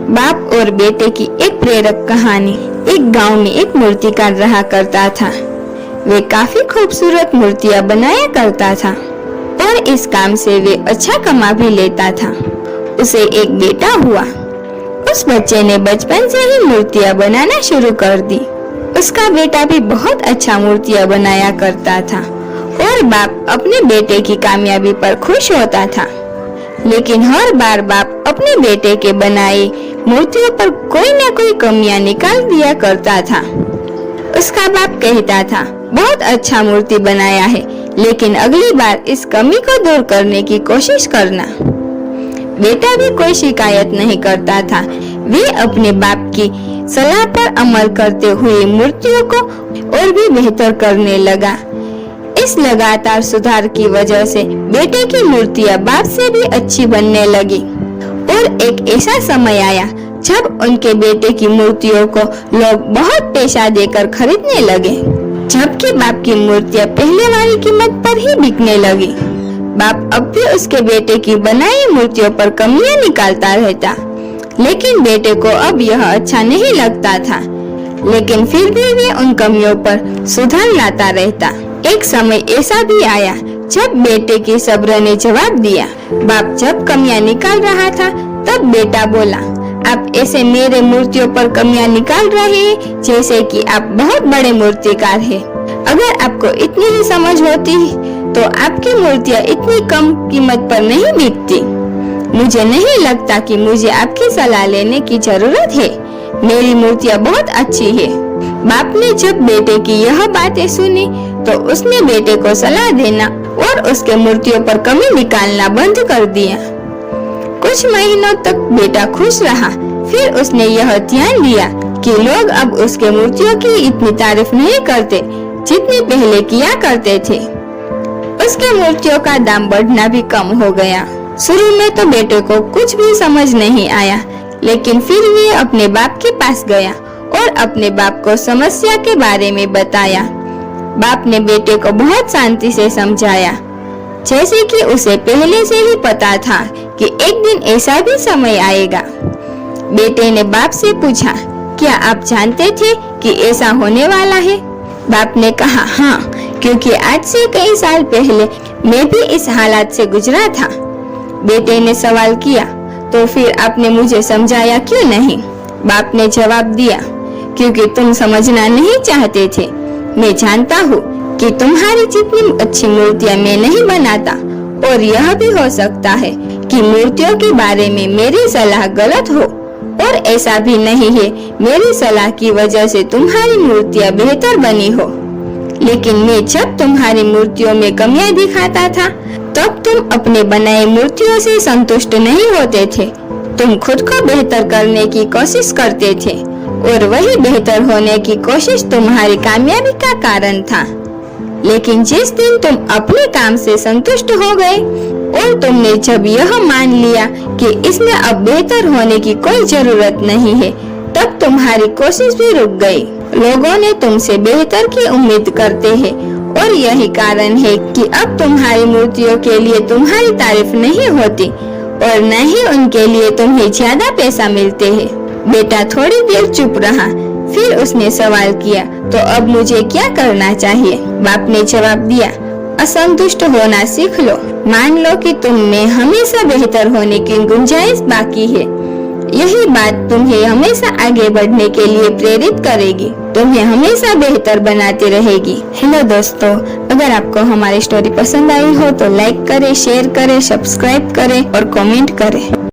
बाप और बेटे की एक प्रेरक कहानी। एक गांव में एक मूर्तिकार रहा करता था। वे काफी खूबसूरत मूर्तियां बनाया करता था और इस काम से वे अच्छा कमा भी लेता था। उसे एक बेटा हुआ। उस बच्चे ने बचपन से ही मूर्तियां बनाना शुरू कर दी। उसका बेटा भी बहुत अच्छा मूर्तियां बनाया करता था और बाप अपने बेटे की कामयाबी पर खुश होता था। लेकिन हर बार बाप अपने बेटे के बनाए मूर्तियों पर कोई न कोई कमियां निकाल दिया करता था। उसका बाप कहता था, बहुत अच्छा मूर्ति बनाया है, लेकिन अगली बार इस कमी को दूर करने की कोशिश करना। बेटा भी कोई शिकायत नहीं करता था। वे अपने बाप की सलाह पर अमल करते हुए मूर्तियों को और भी बेहतर करने लगा। इस लगातार सुधार की वजह से बेटे की मूर्तियां बाप से भी अच्छी बनने लगी और एक ऐसा समय आया जब उनके बेटे की मूर्तियों को लोग बहुत पैसा देकर खरीदने लगे, जबकि बाप की मूर्तियां पहले वाली कीमत पर ही बिकने लगी। बाप अब भी उसके बेटे की बनाई मूर्तियों पर कमियां निकालता रहता, लेकिन बेटे को अब यह अच्छा नहीं लगता था। लेकिन फिर भी वे उन कमियों पर सुधार लाता रहता। एक समय ऐसा भी आया जब बेटे की सब्र ने जवाब दिया। बाप जब कमियां निकाल रहा था तब बेटा बोला, आप ऐसे मेरे मूर्तियों पर कमियां निकाल रहे हैं जैसे कि आप बहुत बड़े मूर्तिकार हैं। अगर आपको इतनी ही समझ होती तो आपकी मूर्तियां इतनी कम कीमत पर नहीं बिकती। मुझे नहीं लगता कि मुझे आपकी सलाह लेने की जरूरत है। मेरी मूर्तियां बहुत अच्छी है। बाप ने जब बेटे की यह बातें सुनी तो उसने बेटे को सलाह देना और उसके मूर्तियों पर कमी निकालना बंद कर दिया। कुछ महीनों तक बेटा खुश रहा। फिर उसने यह ध्यान दिया कि लोग अब उसके मूर्तियों की इतनी तारीफ नहीं करते जितनी पहले किया करते थे। उसके मूर्तियों का दाम बढ़ना भी कम हो गया। शुरू में तो बेटे को कुछ भी समझ नहीं आया, लेकिन फिर वे अपने बाप के पास गया और अपने बाप को समस्या के बारे में बताया। बाप ने बेटे को बहुत शांति से समझाया, जैसे कि उसे पहले से ही पता था कि एक दिन ऐसा भी समय आएगा। बेटे ने बाप से पूछा, क्या आप जानते थे कि ऐसा होने वाला है? बाप ने कहा, हाँ, क्योंकि आज से कई साल पहले मैं भी इस हालात से गुजरा था। बेटे ने सवाल किया, तो फिर आपने मुझे समझाया क्यों नहीं? बाप ने जवाब दिया, क्योंकि तुम समझना नहीं चाहते थे। मैं जानता हूँ कि तुम्हारी जितनी अच्छी मूर्तियाँ मैं नहीं बनाता, और यह भी हो सकता है कि मूर्तियों के बारे में मेरी सलाह गलत हो, और ऐसा भी नहीं है मेरी सलाह की वजह से तुम्हारी मूर्तियाँ बेहतर बनी हो। लेकिन मैं जब तुम्हारी मूर्तियों में कमियां दिखाता था तब तुम अपने बनाए मूर्तियों से संतुष्ट नहीं होते थे। तुम खुद को बेहतर करने की कोशिश करते थे और वही बेहतर होने की कोशिश तुम्हारी कामयाबी का कारण था। लेकिन जिस दिन तुम अपने काम से संतुष्ट हो गए और तुमने जब यह मान लिया कि इसमें अब बेहतर होने की कोई जरूरत नहीं है, तब तुम्हारी कोशिश भी रुक गई। लोगों ने तुमसे बेहतर की उम्मीद करते हैं और यही कारण है कि अब तुम्हारी मूर्तियों के लिए तुम्हारी तारीफ नहीं होती और न ही उनके लिए तुम्हें ज्यादा पैसा मिलते हैं। बेटा थोड़ी देर चुप रहा, फिर उसने सवाल किया, तो अब मुझे क्या करना चाहिए? बाप ने जवाब दिया, असंतुष्ट होना सीख लो। मान लो कि तुम में हमेशा बेहतर होने की गुंजाइश बाकी है। यही बात तुम्हें हमेशा आगे बढ़ने के लिए प्रेरित करेगी, तुम्हें हमेशा बेहतर बनाती रहेगी। हेलो दोस्तों, अगर आपको हमारी स्टोरी पसंद आई हो तो लाइक करें, शेयर करें, सब्सक्राइब करें और कमेंट करें।